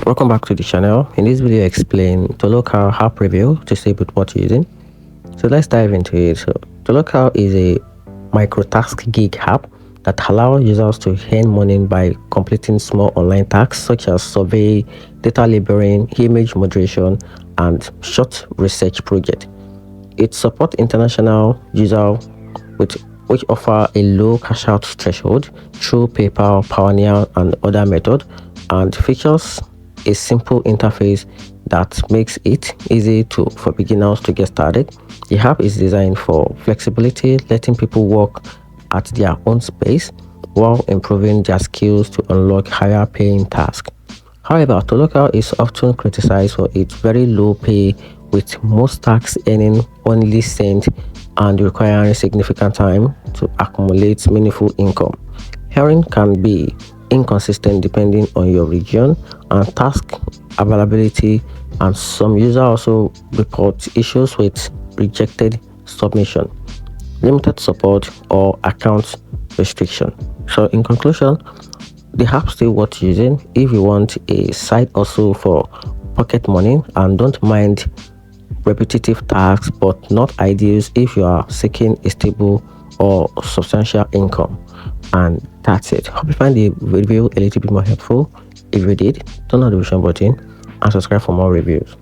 Welcome back to the channel. In this video I explain Toloka app review to see with what you're using. So let's dive into it. So Toloka is a micro-task gig app that allows users to earn money by completing small online tasks such as survey, data labeling, image moderation, and short research project. It supports international users which offer a low cash out threshold through PayPal, Payoneer, and other methods, and features a simple interface that makes it easy for beginners to get started. The app is designed for flexibility, letting people work at their own pace while improving their skills to unlock higher paying tasks. However, Toloka is often criticized for its very low pay, with most tasks earning only cents and requiring significant time to accumulate meaningful income. Hiring can be inconsistent depending on your region and task availability, and some users also report issues with rejected submission, limited support, or account restriction. So in conclusion, the app still worth using if you want a side hustle for pocket money and don't mind repetitive tasks, but not ideal if you are seeking a stable or substantial income. And that's it. Hope you find the review a little bit more helpful. If you did, turn on the notification button and subscribe for more reviews.